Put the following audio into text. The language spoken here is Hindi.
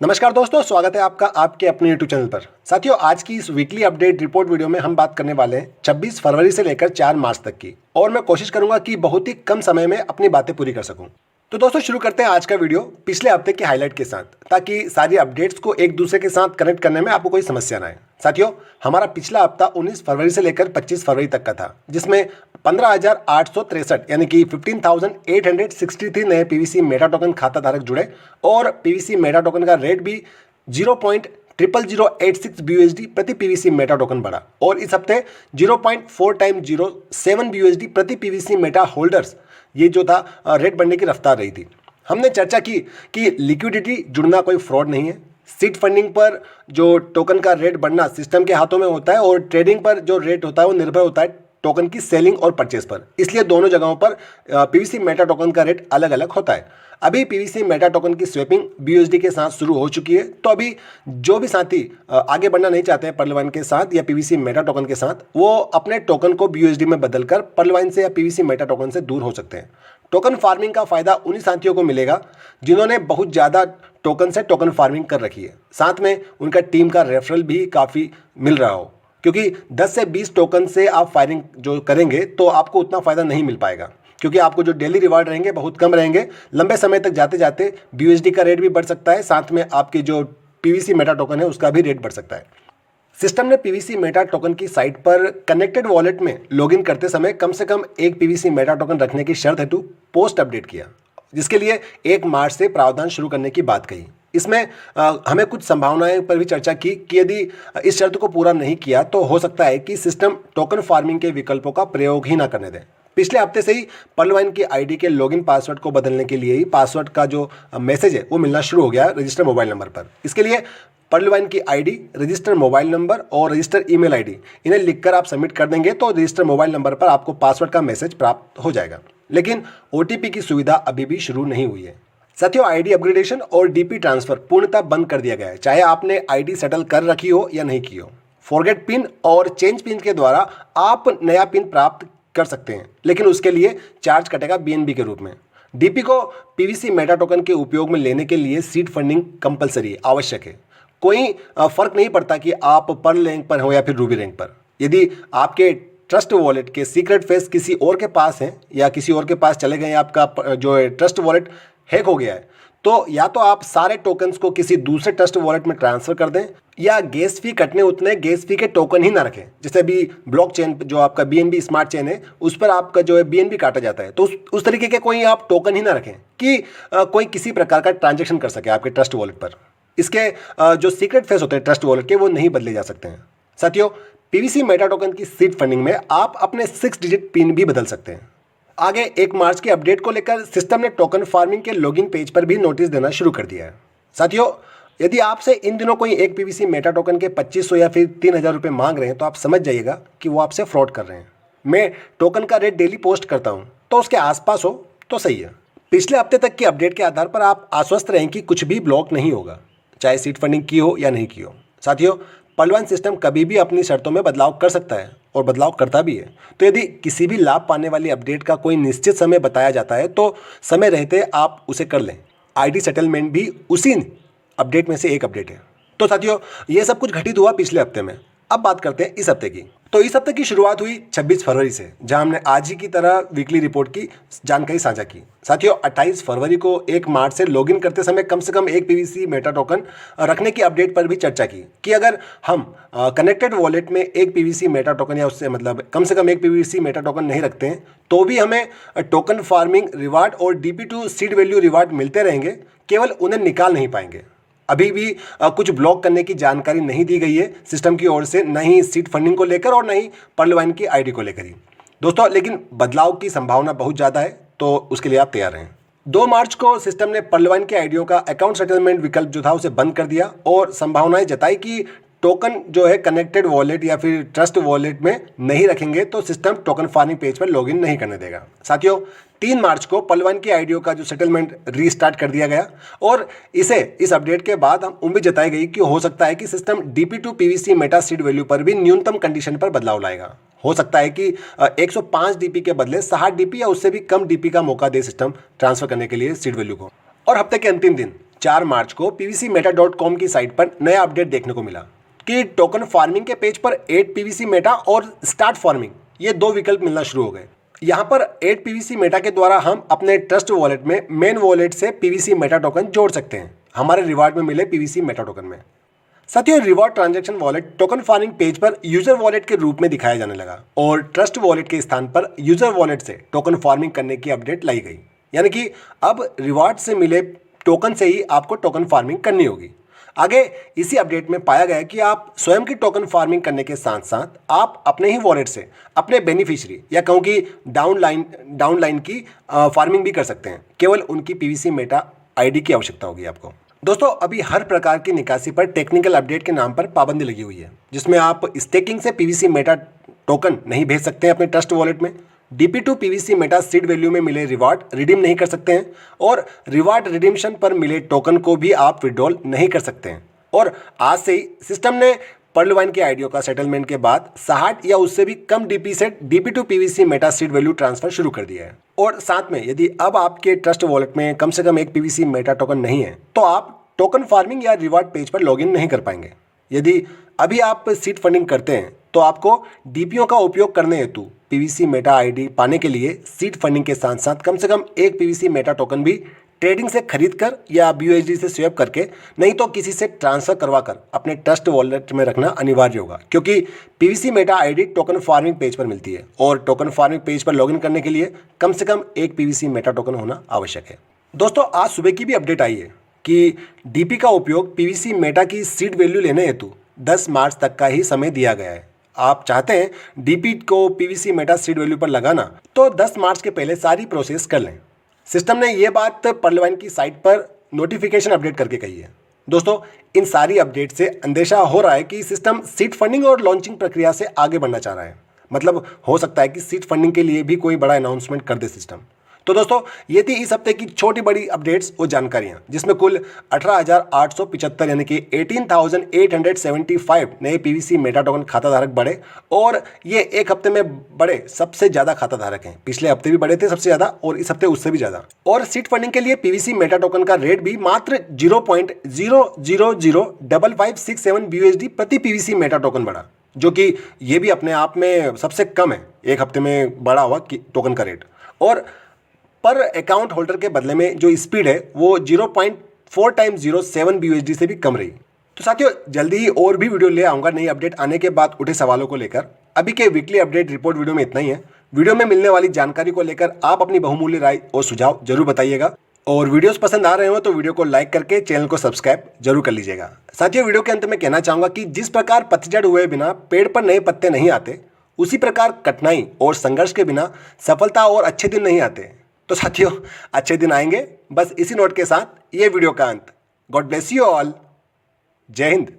नमस्कार दोस्तों, स्वागत है आपका आपके अपने YouTube चैनल पर। साथियों, आज की इस वीकली अपडेट रिपोर्ट वीडियो में हम बात करने वाले हैं 26 फरवरी से लेकर 4 मार्च तक की, और मैं कोशिश करूंगा कि बहुत ही कम समय में अपनी बातें पूरी कर सकूं। तो दोस्तों, शुरू करते हैं आज का वीडियो पिछले हफ्ते के हाईलाइट के साथ, ताकि सारी अपडेट्स को एक दूसरे के साथ कनेक्ट करने में आपको कोई समस्या ना आए। साथियों, हमारा पिछला हफ्ता 19 फरवरी से लेकर 25 फरवरी तक का था, जिसमें 15,863 यानी कि 15,863 नए पीवीसी मेटा टोकन खाता धारक जुड़े, और पीवीसी मेटा टोकन का रेट भी 0.00086 BUSD प्रति पीवीसी मेटा टोकन बढ़ा, और इस हफ्ते 0.4x07 BUSD प्रति पीवीसी मेटा होल्डर्स, ये जो था रेट बढ़ने की रफ्तार रही थी। हमने चर्चा की कि लिक्विडिटी जुड़ना कोई फ्रॉड नहीं है। सीड फंडिंग पर जो टोकन का रेट बढ़ना सिस्टम के हाथों में होता है, और ट्रेडिंग पर जो रेट होता है वो निर्भर होता है टोकन की सेलिंग और परचेस पर। इसलिए दोनों जगहों पर पीवीसी मेटा टोकन का रेट अलग अलग होता है। अभी पीवीसी मेटा टोकन की स्वैपिंग BUSD के साथ शुरू हो चुकी है, तो अभी जो भी साथी आगे बढ़ना नहीं चाहते हैं पर्लवाइन के साथ या पीवीसी मेटा टोकन के साथ, वो अपने टोकन को BUSD में बदलकर पर्लवाइन से या पीवीसी मेटा टोकन से दूर हो सकते हैं। टोकन फार्मिंग का फायदा उन्हीं साथियों को मिलेगा जिन्होंने बहुत ज़्यादा टोकन से टोकन फार्मिंग कर रखी है, साथ में उनका टीम का रेफरल भी काफ़ी मिल रहा हो, क्योंकि 10 से 20 टोकन से आप फायरिंग जो करेंगे तो आपको उतना फ़ायदा नहीं मिल पाएगा, क्योंकि आपको जो डेली रिवार्ड रहेंगे बहुत कम रहेंगे। लंबे समय तक जाते जाते BUSD का रेट भी बढ़ सकता है, साथ में आपके जो पीवीसी मेटा टोकन है उसका भी रेट बढ़ सकता है। सिस्टम ने पीवीसी मेटा टोकन की साइट पर कनेक्टेड वॉलेट में लॉगिन करते समय कम से कम एक पीवीसी मेटा टोकन रखने की शर्त हेतु पोस्ट अपडेट किया, जिसके लिए 1 मार्च से प्रावधान शुरू करने की बात कही। इसमें हमें कुछ संभावनाएं पर भी चर्चा की कि यदि इस शर्त को पूरा नहीं किया तो हो सकता है कि सिस्टम टोकन फार्मिंग के विकल्पों का प्रयोग ही ना करने दें। पिछले हफ्ते से ही पर्लवाइन की आईडी के लॉगिन पासवर्ड को बदलने के लिए ही पासवर्ड का जो मैसेज है वो मिलना शुरू हो गया रजिस्टर मोबाइल नंबर पर। इसके लिए पर्लवाइन की आईडी, रजिस्टर मोबाइल नंबर और रजिस्टर ईमेल आईडी, इन्हें लिखकर आप सबमिट कर देंगे तो रजिस्टर मोबाइल नंबर पर आपको पासवर्ड का मैसेज प्राप्त हो जाएगा। लेकिन OTP की सुविधा अभी भी शुरू नहीं हुई है। साथियों, आईडी अपग्रेडेशन और DP ट्रांसफर पूर्णतः बंद कर दिया गया है, चाहे आपने आईडी सेटल कर रखी हो या नहीं की हो। फॉरगेट पिन और चेंज पिन के द्वारा आप नया पिन प्राप्त कर सकते हैं, लेकिन उसके लिए चार्ज कटेगा BNB के रूप में। DP को पीवीसी मेटा टोकन के उपयोग में लेने के लिए सीड फंडिंग कंपलसरी आवश्यक है। कोई फर्क नहीं पड़ता कि आप पर्ल रैंक पर हो या फिर रूबी रैंक पर। यदि आपके ट्रस्ट वॉलेट के सीक्रेट फेस किसी और के पास हैं या किसी और के पास चले गए, आपका जो ट्रस्ट वॉलेट हैक हो गया है, तो या तो आप सारे टोकन्स को किसी दूसरे ट्रस्ट वॉलेट में ट्रांसफर कर दें, या गैस फी कटने उतने गैस फी के टोकन ही ना रखें। जैसे अभी ब्लॉकचेन जो आपका BNB स्मार्ट चेन है उस पर आपका जो है BNB काटा जाता है, तो उस तरीके के कोई आप टोकन ही ना रखें कि कोई किसी प्रकार का ट्रांजेक्शन कर सके आपके ट्रस्ट वॉलेट पर। इसके जो सीक्रेट फेस होते हैं ट्रस्ट वॉलेट के, वो नहीं बदले जा सकते हैं। साथियों, पीवीसी मेटा टोकन की सीड फंडिंग में आप अपने 6 डिजिट पिन भी बदल सकते हैं। आगे 1 मार्च के अपडेट को लेकर सिस्टम ने टोकन फार्मिंग के लॉगिन पेज पर भी नोटिस देना शुरू कर दिया है। साथियों, यदि आपसे इन दिनों कोई एक पीवीसी मेटा टोकन के 2500 या फिर 3000 रुपये मांग रहे हैं, तो आप समझ जाइएगा कि वो आपसे फ्रॉड कर रहे हैं। मैं टोकन का रेट डेली पोस्ट करता हूँ, तो उसके आसपास हो तो सही है। पिछले हफ्ते तक के अपडेट के आधार पर आप आश्वस्त रहें कि कुछ भी ब्लॉक नहीं होगा, चाहे सीड फंडिंग की हो या नहीं की हो। साथियों, पर्लवाइन सिस्टम कभी भी अपनी शर्तों में बदलाव कर सकता है और बदलाव करता भी है। तो यदि किसी भी लाभ पाने वाली अपडेट का कोई निश्चित समय बताया जाता है तो समय रहते आप उसे कर लें। आईडी सेटलमेंट भी उसी अपडेट में से एक अपडेट है। तो साथियों, ये सब कुछ घटित हुआ पिछले हफ्ते में। अब बात करते हैं इस हफ्ते की। तो इस हफ्ते की शुरुआत हुई 26 फरवरी से, जहां हमने आज ही की तरह वीकली रिपोर्ट की जानकारी साझा की। साथियों, 28 फरवरी को 1 मार्च से लॉगिन करते समय कम से कम एक पीवीसी मेटा टोकन रखने की अपडेट पर भी चर्चा की कि अगर हम कनेक्टेड वॉलेट में एक पीवीसी मेटा टोकन या उससे मतलब कम से कम एक पीवीसी मेटा टोकन नहीं रखते हैं, तो भी हमें टोकन फार्मिंग रिवार्ड और DP to seed value reward मिलते रहेंगे, केवल उन्हें निकाल नहीं पाएंगे। अभी भी कुछ ब्लॉक करने की जानकारी नहीं दी गई है सिस्टम की ओर से, न ही सीड फंडिंग को लेकर और न ही पर्लवाइन की आईडी को लेकर ही दोस्तों। लेकिन बदलाव की संभावना बहुत ज़्यादा है, तो उसके लिए आप तैयार रहें। 2 मार्च को सिस्टम ने पर्लवाइन की आईडियों का अकाउंट सेटलमेंट विकल्प जो था उसे बंद कर दिया, और संभावनाएं जताई कि टोकन जो है कनेक्टेड वॉलेट या फिर ट्रस्ट वॉलेट में नहीं रखेंगे तो सिस्टम टोकन फार्मिंग पेज पर लॉगिन नहीं करने देगा। साथियों, 3 मार्च को पर्लवाइन की आईडियो का जो सेटलमेंट रीस्टार्ट कर दिया गया, और इस अपडेट के बाद हम उम्मीद जताई गई कि हो सकता है कि system DP to PVC meta seed value पर भी न्यूनतम कंडीशन पर बदलाव लाएगा। हो सकता है कि 105 DP के बदले 60 DP या उससे भी कम DP का मौका दे सिस्टम ट्रांसफर करने के लिए सीड वैल्यू को। और हफ्ते के अंतिम दिन 4 मार्च को pvcmeta.com की साइट पर नया अपडेट देखने को मिला कि टोकन फार्मिंग के पेज पर 8 पीवीसी मेटा और स्टार्ट फार्मिंग ये 2 विकल्प मिलना शुरू हो गए। यहाँ पर 8 पीवीसी मेटा के द्वारा हम अपने ट्रस्ट वॉलेट में मेन वॉलेट से पीवीसी मेटा टोकन जोड़ सकते हैं हमारे रिवार्ड में मिले पीवीसी मेटा टोकन में। साथियों, reward transaction wallet token farming page पर यूजर वॉलेट के रूप में दिखाया जाने लगा और ट्रस्ट वॉलेट के स्थान पर यूजर वॉलेट से टोकन फार्मिंग करने की अपडेट लाई गई। यानी कि अब रिवार्ड से मिले टोकन से ही आपको टोकन फार्मिंग करनी होगी। आगे इसी अपडेट में पाया गया कि आप स्वयं की टोकन फार्मिंग करने के साथ साथ आप अपने ही वॉलेट से अपने बेनिफिशियरी या कहूँ कि डाउनलाइन की फार्मिंग भी कर सकते हैं। केवल उनकी पीवीसी मेटा आईडी की आवश्यकता होगी आपको। दोस्तों, अभी हर प्रकार की निकासी पर टेक्निकल अपडेट के नाम पर पाबंदी लगी हुई है, जिसमें आप स्टेकिंग से पीवीसी मेटा टोकन नहीं भेज सकते हैं अपने ट्रस्ट वॉलेट में। DP2 PVC meta seed value में मिले रिवार्ड रिडीम नहीं कर सकते हैं और रिवार्ड रिडीम्शन पर मिले टोकन को भी आप विड्रॉल नहीं कर सकते हैं। और आज से ही सिस्टम ने पर्लवाइन के आईडियो का सेटलमेंट के बाद 60 या उससे भी कम DP से DP2 PVC meta seed value transfer शुरू कर दिया है। और साथ में यदि अब आपके ट्रस्ट वॉलेट में कम से कम एक पीवीसी मेटा टोकन नहीं है तो आप टोकन फार्मिंग या रिवार्ड पेज पर लॉगिन नहीं कर पाएंगे। यदि अभी आप सीड फंडिंग करते हैं तो आपको डीपीओ का उपयोग करने हेतु पीवीसी मेटा आईडी पाने के लिए सीड फंडिंग के साथ साथ कम से कम एक पीवीसी मेटा टोकन भी ट्रेडिंग से खरीद कर या BUSD से स्वैप करके नहीं तो किसी से ट्रांसफर करवा कर अपने ट्रस्ट वॉलेट में रखना अनिवार्य होगा, क्योंकि PVC Meta ID token farming page पर मिलती है और टोकन फार्मिंग पेज पर लॉगिन करने के लिए कम से कम एक पीवीसी मेटा टोकन होना आवश्यक है। दोस्तों, आज सुबह की भी अपडेट आई है कि DP का उपयोग पीवीसी मेटा की सीड वैल्यू लेने हेतु 10 मार्च तक का ही समय दिया गया है। आप चाहते हैं DP को पीवीसी मेटा सीड वैल्यू पर लगाना तो 10 मार्च के पहले सारी प्रोसेस कर लें। सिस्टम ने ये बात पर्लवाइन की साइट पर नोटिफिकेशन अपडेट करके कही है। दोस्तों, इन सारी अपडेट से अंदेशा हो रहा है कि सिस्टम सीड फंडिंग और लॉन्चिंग प्रक्रिया से आगे बढ़ना चाह रहा है। मतलब हो सकता है कि सीड फंडिंग के लिए भी कोई बड़ा अनाउंसमेंट कर दे सिस्टम। तो दोस्तों, ये थी इस हफ्ते की छोटी बड़ी अपडेट्स और जानकारियां, जिसमें कुल 18,875 यानी कि 18,875 नए पीवीसी मेटा टोकन खाता धारक बढ़े और ये एक हफ्ते में बड़े सबसे ज्यादा खाता धारक हैं। पिछले हफ्ते भी बढ़े थे सबसे ज्यादा और इस हफ्ते उससे भी ज्यादा। और सीड फंडिंग के लिए पीवीसी मेटा टोकन का रेट भी मात्र 0.0005567 BUSD प्रति पीवीसी मेटा टोकन बढ़ा, जो कि ये भी अपने आप में सबसे कम है एक हफ्ते में बढ़ा हुआ टोकन का रेट। और पर अकाउंट होल्डर के बदले में जो स्पीड है वो 0.4 टाइम्स 07 BUSD से भी कम रही। तो साथियों, जल्दी ही और भी वीडियो ले आऊँगा नई अपडेट आने के बाद उठे सवालों को लेकर। अभी के वीकली अपडेट रिपोर्ट वीडियो में इतना ही है। वीडियो में मिलने वाली जानकारी को लेकर आप अपनी बहुमूल्य राय और सुझाव जरूर बताइएगा। और वीडियोस पसंद आ रहे हो तो वीडियो को लाइक करके चैनल को सब्सक्राइब जरूर कर लीजिएगा। साथियों, वीडियो के अंत में कहना चाहूँगा कि जिस प्रकार पतझड़ हुए बिना पेड़ पर नए पत्ते नहीं आते, उसी प्रकार कठिनाई और संघर्ष के बिना सफलता और अच्छे दिन नहीं आते। तो साथियों, अच्छे दिन आएंगे। बस इसी नोट के साथ ये वीडियो का अंत। God bless you all. जय हिंद।